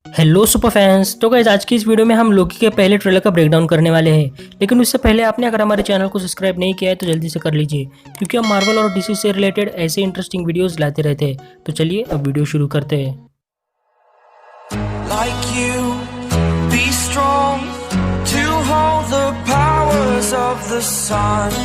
Hello super fans. तो guys आज की इस वीडियो में हम लोकी के पहले ट्रेलर का ब्रेकडाउन करने वाले हैं। लेकिन उससे पहले आपने अगर हमारे चैनल को सब्सक्राइब नहीं किया है तो जल्दी से कर लीजिए, क्योंकि हम मार्वल और डीसी से रिलेटेड ऐसे इंटरेस्टिंग वीडियोस लाते रहते हैं। तो चलिए अब वीडियो शुरू करते हैं। Like you, be strong to hold the powers of the sun.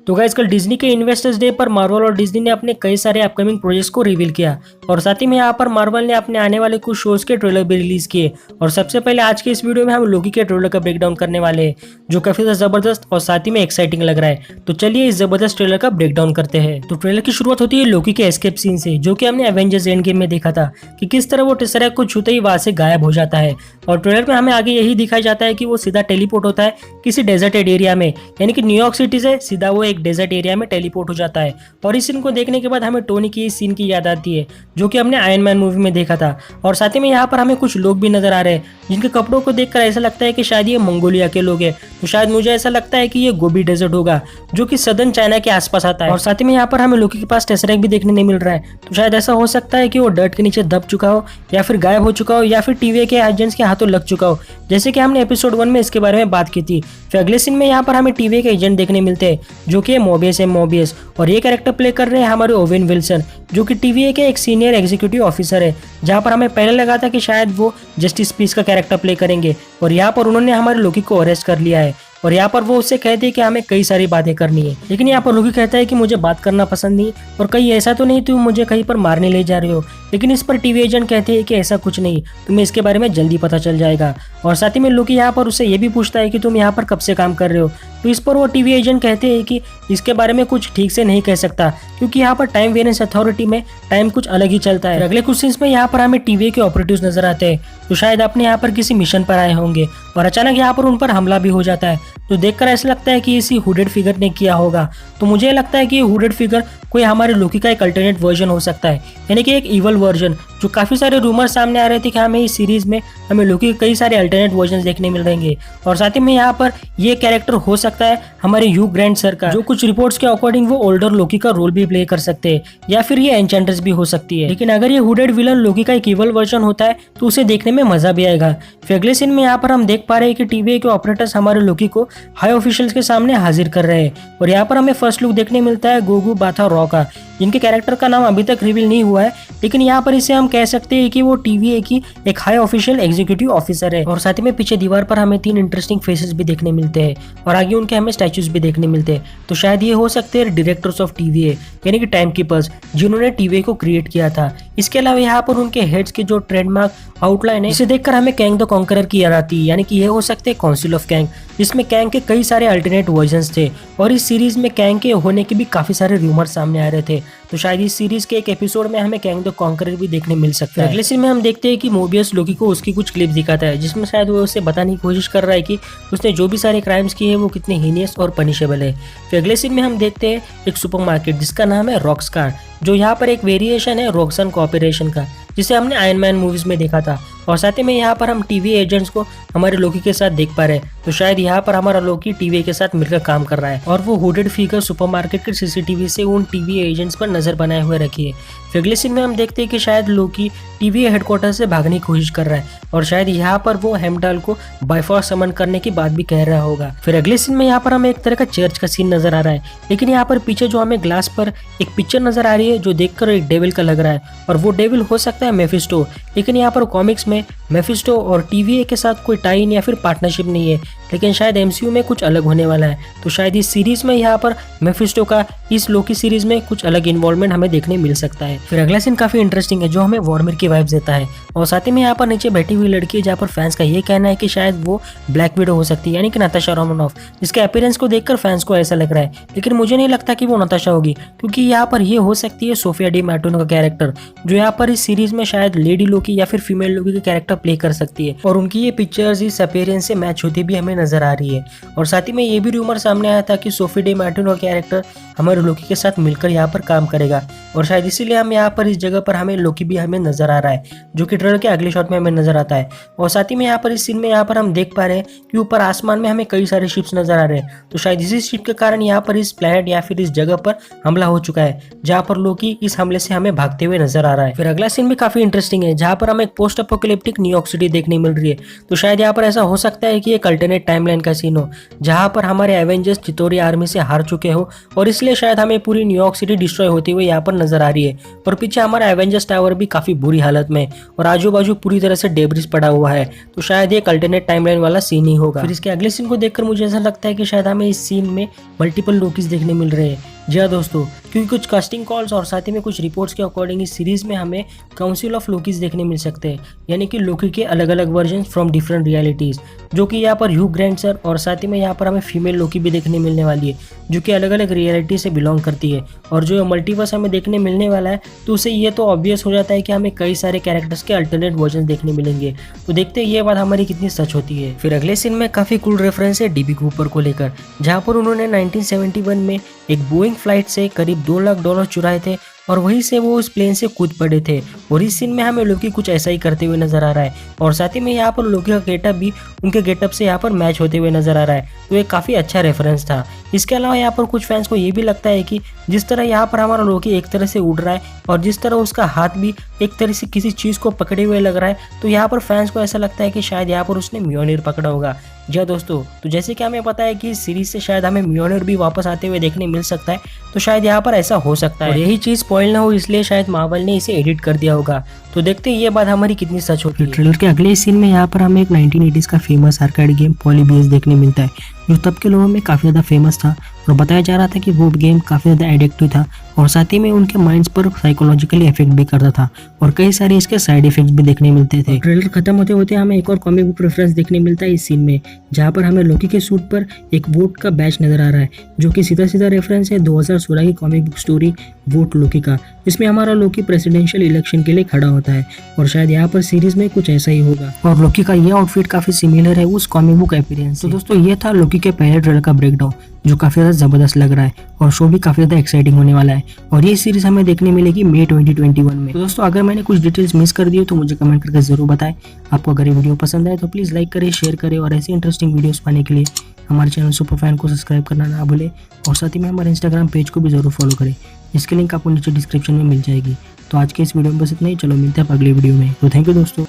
तो गाइस कल डिज्नी के इन्वेस्टर्स डे पर मार्वल और डिज्नी ने अपने कई सारे अपकमिंग प्रोजेक्ट्स को रिवील किया, और साथ ही में यहाँ पर मार्वल ने अपने आने वाले कुछ शोज के ट्रेलर भी रिलीज किए। और सबसे पहले आज के इस वीडियो में हम लोकी के ट्रेलर का ब्रेकडाउन करने वाले हैं, जो काफी ज्यादा जबरदस्त और साथ ही में एक्साइटिंग लग रहा है। तो चलिए इस जबरदस्त ट्रेलर का ब्रेकडाउन करते हैं। तो ट्रेलर की शुरुआत होती है लोकी के एस्केप सीन से, जो कि हमने एवेंजर्स एंड गेम में देखा था कि किस तरह वो टेसरेक्ट को छूते ही वहां से गायब हो जाता है। और ट्रेलर में हमें आगे यही दिखाया जाता है कि वो सीधा टेलीपोर्ट होता है किसी डेजर्टेड एरिया में, यानी कि न्यूयॉर्क सिटी से सीधा वो एक डेजर्ट एरिया में टेलीपोर्ट हो जाता है। और इस सीन को देखने के बाद हमें टोनी की इस सीन की याद आती है, जो कि हमने आयरन मैन मूवी में देखा था। और साथ ही में यहाँ पर हमें कुछ लोग भी नजर आ रहे हैं, जिनके कपड़ों को देखकर ऐसा लगता है कि शायद ये मंगोलिया के लोग हैं। तो शायद मुझे ऐसा लगता है कि ये गोबी डेजर्ट होगा, जो कि सदर्न चाइना के आसपास आता है। और साथ ही में यहाँ पर हमें लोकी के पास टेसरेक्ट भी देखने नहीं मिल रहा है। तो शायद ऐसा हो सकता है कि वो डर्ट के नीचे दब चुका हो, या फिर गायब हो चुका हो, या फिर टीवी के एजेंट्स के हाथों लग चुका हो, जैसे कि हमने एपिसोड 1 में इसके बारे में बात की थी। फिर अगले सीन में यहाँ पर हमें टीवी के एजेंट देखने मिलते हैं, जो कि मोबियस है मोबियस, और ये कैरेक्टर प्ले कर रहे हैं हमारे ओवेन विल्सन, जो कि टीवीए के एक सीनियर एग्जीक्यूटिव ऑफिसर है। जहां पर हमें पहले लगा था कि शायद वो जस्टिस पीस का कैरेक्टर प्ले करेंगे, और यहाँ पर उन्होंने हमारे लोकी को अरेस्ट कर लिया है। और यहाँ पर वो उससे कहते हैं कि हमें कई सारी बातें करनी है, लेकिन यहाँ पर लोकी कहता है कि मुझे बात करना पसंद नहीं, और कहीं ऐसा तो नहीं तुम मुझे कहीं पर मारने ले जा रहे हो। लेकिन इस पर टीवी एजेंट कहते हैं कि ऐसा कुछ नहीं, तुम्हें इसके बारे में जल्दी पता चल जाएगा। और साथ ही में लोकी यहाँ पर उससे ये भी पूछता है कि तुम यहाँ पर कब से काम कर रहे हो। तो इस पर वो टीवी एजेंट कहते हैं कि इसके बारे में कुछ ठीक से नहीं कह सकता, क्योंकि यहाँ पर टाइम वेरिएंस अथॉरिटी में टाइम कुछ अलग ही चलता है। अगले कुछ सीन्स में यहाँ पर हमें टीवी के ऑपरेटिव्स नजर आते हैं, तो शायद अपने यहाँ पर किसी मिशन पर आए होंगे, और अचानक यहाँ पर उन पर हमला भी हो जाता है। तो देखकर ऐसा लगता है कि इसी हुडेड फिगर ने किया होगा। तो मुझे लगता है कि ये हुडेड फिगर कोई हमारे लोकी का एक अल्टरनेट वर्जन हो सकता है, यानी कि एक इवल वर्जन। जो काफी सारे रूमर सामने आ रहे थे कि हमें इस सीरीज में हमें लोकी के कई सारे अल्टरनेट वर्जन देखने मिल रहेंगे। और साथ ही में यहाँ पर ये कैरेक्टर हो सकता है हमारे ह्यू ग्रांट सर का, जो कुछ रिपोर्ट्स के अकॉर्डिंग वो ओल्डर लोकी का रोल भी प्ले कर सकते हैं, या फिर ये एन्चेंट्रेस भी हो सकती है। लेकिन अगर ये हुडेड विलन लोकी का एक इवल वर्जन होता है तो उसे देखने में मजा भी आएगा। फिर अगले सीन में यहाँ पर हम देख पा रहे हैं कि टीवी के ऑपरेटर्स हमारे लोकी को हाई ऑफिशियल्स के सामने हाजिर कर रहे हैं, और यहाँ पर हमें फर्स्ट लुक देखने मिलता है गोगू बाथा रॉ का, जिनके कैरेक्टर का नाम अभी तक रिवील नहीं हुआ है, लेकिन यहाँ पर इसे हम कह सकते हैं कि वो टीवीए की एक हाई ऑफिशियल एग्जीक्यूटिव ऑफिसर है। और साथ ही में पीछे दीवार पर हमें 3 इंटरेस्टिंग फेसेस भी देखने मिलते हैं, और आगे उनके हमें स्टैचूज भी देखने मिलते हैं। तो शायद ये हो सकते हैं डायरेक्टर्स ऑफ टीवीए, यानी कि टाइम कीपर्स, जिन्होंने टीवीए को क्रिएट किया था। इसके अलावा यहाँ पर उनके हेड्स की जो ट्रेडमार्क आउटलाइन है, इसे देखकर हमें कैंग द कॉन्करर की याद आती है, यानी कि ये हो सकते हैं काउंसिल ऑफ कैंग, जिसमें कैंग के कई सारे अल्टरनेट वर्जन्स थे। और इस सीरीज में कैंग के होने के भी काफी सारे रूमर सामने आ रहे थे। तो शायद इस सीरीज के एक एपिसोड में हमें कैंग द कॉन्करर भी देखने मिल सकता है। अगले सीन में हम देखते हैं कि मोबियस लोकी को उसकी कुछ क्लिप दिखाता है, जिसमें शायद वो उसे बताने की कोशिश कर रहा है कि उसने जो भी सारे क्राइम्स किए हैं वो कितने हीनियस और पनिशेबल है। फिर अगले सीन में हम देखते हैं एक सुपरमार्केट जिसका नाम है रॉक्सकार, जो यहाँ पर एक वेरिएशन है रॉक्सन कॉर्पोरेशन का, जिसे हमने आयरन मैन मूवीज में देखा था। और साथ ही में यहाँ पर हम टीवी एजेंट्स को हमारे लोकी के साथ देख पा रहे हैं। तो शायद यहाँ पर हमारा लोकी टीवी के साथ मिलकर काम कर रहा है, और वो हुडेड फिगर सुपरमार्केट के सीसीटीवी से उन टीवी एजेंट्स पर नजर बनाए हुए रखी है। फिर अगले सीन में हम देखते हैं कि शायद लोकी टीवी हेडक्वार्टर से भागने की कोशिश कर रहा है, और शायद यहाँ पर वो हेमडाल को बाय फोर्स समन करने की बात भी कह रहा होगा। फिर अगले सीन में यहाँ पर हमें एक तरह का चर्च का सीन नजर आ रहा है, लेकिन यहाँ पर पीछे जो हमें ग्लास पर एक पिक्चर नजर आ रही है, जो देखकर एक डेविल का लग रहा है, और वो डेविल हो सकता है मेफिस्टो। लेकिन यहाँ पर कॉमिक्स में मेफिस्टो और टीवीए के साथ कोई टाई इन या फिर पार्टनरशिप नहीं है, लेकिन शायद एमसीयू में कुछ अलग होने वाला है। तो शायद इस सीरीज में यहाँ पर मेफिस्टो का इस लोकी सीरीज में कुछ अलग इन्वॉल्वमेंट हमें देखने मिल सकता है। फिर अगला सीन काफी इंटरेस्टिंग है, जो हमें वॉर्मिर की वाइब्स देता है। और साथ ही में यहाँ पर नीचे बैठी हुई लड़की है, जहाँ पर फैंस का ये कहना है कि शायद वो ब्लैक विडो हो सकती है, यानी कि नताशा रोमानोफ, जिसके अपीयरेंस को देखकर फैंस को ऐसा लग रहा है। लेकिन मुझे नहीं लगता कि वो नताशा होगी, क्योंकि यहाँ पर ये हो सकती है सोफिया डी मार्टिनो का कैरेक्टर, जो यहाँ पर इस सीरीज में शायद लेडी लोकी या फिर फीमेल लोकी का कैरेक्टर प्ले कर सकती है। और उनकी ये पिक्चर्स इस अपीयरेंस से मैच होती भी हमें नजर आ रही है। और साथ ही में ये भी रूमर सामने आया था कि सोफी डे मार्टिनो का कैरेक्टर हमारे लोकी के साथ मिलकर यहाँ पर काम करेगा और शायद इसीलिए हम यहाँ पर इस जगह पर हमें लोकी भी हमें नजर आ रहा है, जो कि ट्रेलर के अगले शॉट में हमें नजर आता है। और साथ ही में यहाँ पर इस सीन में यहाँ पर हम देख पा रहे हैं कि ऊपर आसमान में हमें कई सारे शिप्स नजर आ रहे हैं, तो शायद इसी शिप के कारण यहाँ पर इस प्लेनेट या फिर इस जगह पर हमला हो चुका है, जहाँ पर लोकी इस हमले से हमें भागते हुए नजर आ रहा है। फिर अगला सीन भी काफी इंटरेस्टिंग है, जहाँ पर हमें एक पोस्ट अपोकलिप्टिक न्यूयॉर्क सिटी देखने मिल रही है। तो शायद यहाँ पर ऐसा हो सकता है कि एक अल्टरनेट टाइमलाइन का सीन हो, जहाँ पर हमारे एवेंजर्स चितोरी आर्मी से हार चुके हो और इसलिए शायद हमें पूरी न्यूयॉर्क सिटी डिस्ट्रॉय होती हुई यहाँ पर नजर आ रही है। और पीछे हमारा एवेंजर्स टावर भी काफी बुरी हालत में और आजू बाजू पूरी तरह से डेब्रिस पड़ा हुआ है, तो शायद एक अल्टरनेट टाइमलाइन वाला सीन ही होगा। फिर इसके अगले सीन को देखकर मुझे ऐसा लगता है कि शायद हमें इस सीन में मल्टीपल लोकीज देखने मिल रहे हैं। जी हाँ दोस्तों, क्योंकि कुछ कास्टिंग कॉल्स और साथ ही में कुछ रिपोर्ट्स के अकॉर्डिंग इस सीरीज में हमें काउंसिल ऑफ लोकीज देखने मिल सकते हैं, यानी कि लोकी के अलग अलग वर्जन फ्रॉम डिफरेंट रियलिटीज, जो कि यहाँ पर ह्यू ग्रांट सर और साथ ही में यहाँ पर हमें फीमेल लोकी भी देखने मिलने वाली है, जो कि अलग अलग रियलिटी से बिलोंग करती है। और जो मल्टीवर्स हमें देखने मिलने वाला है, तो उससे ये तो ऑब्वियस हो जाता है कि हमें कई सारे कैरेक्टर्स के अल्टरनेट वर्जन देखने मिलेंगे। तो देखते हैं ये बात हमारी कितनी सच होती है। फिर अगले सीन में काफी कूल रेफरेंस है डीबी कूपर को लेकर, जहाँ पर उन्होंने 1971 में एक बोइंग फ्लाइट से करीब $2 लाख चुराए थे और वहीं से वो उस प्लेन से कूद पड़े थे। और इस सीन में हमें लोकी कुछ ऐसा ही करते हुए नजर आ रहा है और साथ ही में यहाँ पर लोकी का गेटअप भी उनके गेटअप से यहाँ पर मैच होते हुए नजर आ रहा है, तो ये काफी अच्छा रेफरेंस था। इसके अलावा यहाँ पर कुछ फैंस को ये भी लगता है कि जिस तरह यहाँ पर हमारा लोकी एक तरह से उड़ रहा है और जिस तरह उसका हाथ भी एक तरह से किसी चीज को पकड़े हुए लग रहा है, तो यहाँ पर फैंस को ऐसा लगता है कि शायद यहाँ पर उसने म्योनिर पकड़ा होगा। जी हाँ दोस्तों, तो जैसे कि हमें पता है कि इस सीरीज से शायद हमें म्योनिर भी वापस आते हुए देखने मिल सकता है, तो शायद यहाँ पर ऐसा हो सकता है। और यही चीज स्पॉइल ना हो इसलिए शायद मार्वल ने इसे एडिट कर दिया होगा। तो देखते हैं ये बात हमारी कितनी सच होती है। ट्रेलर के अगले सीन में यहाँ पर हमें एक 1980s का फेमस आर्केड गेम पॉलीबियस देखने मिलता है, जो तब के लोगों में काफी ज्यादा फेमस था और बताया जा रहा था कि वो गेम काफी ज्यादा एडिक्टिव था और साथ ही में उनके माइंड्स पर साइकोलॉजिकली इफेक्ट भी करता था और कई सारे इसके साइड इफेक्ट्स भी देखने मिलते थे। ट्रेलर खत्म होते होते हमें एक और कॉमिक बुक रेफरेंस देखने मिलता है इस सीन में, जहाँ पर हमें लोकी के सूट पर एक वोट का बैच नजर आ रहा है, जो कि सीधा सीधा रेफरेंस है 2016 की कॉमिक बुक स्टोरी वोट लोकी का, जिसमें हमारा लोकी प्रेसिडेंशियल इलेक्शन के लिए खड़ा होता है और शायद यहाँ पर सीरीज में कुछ ऐसा ही होगा। और लोकी का ये आउटफिट काफी सिमिलर है उस कॉमिक बुक अपीयरेंस। तो दोस्तों ये था लोकी के पहले ट्रेलर का ब्रेकडाउन, जो काफी ज्यादा जबरदस्त लग रहा है और शो भी काफी ज्यादा एक्साइटिंग होने वाला है और ये सीरीज हमें देखने मिलेगी मई 2021 में। तो दोस्तों अगर मैंने कुछ डिटेल्स मिस कर दी तो मुझे कमेंट करके जरूर बताएं। आपको अगर ये वीडियो पसंद आए तो प्लीज लाइक करें, शेयर करें और ऐसे इंटरेस्टिंग वीडियोस पाने के लिए हमारे चैनल सुपर फैन को सब्सक्राइब करना ना भूलें और साथ ही में हमारे इंस्टाग्राम पेज को भी जरूर फॉलो करें, जिसकी लिंक आपको नीचे डिस्क्रिप्शन में मिल जाएगी। तो आज के इस वीडियो में बस इतना ही, चलो मिलते हैं अगले वीडियो में। तो थैंक यू दोस्तों।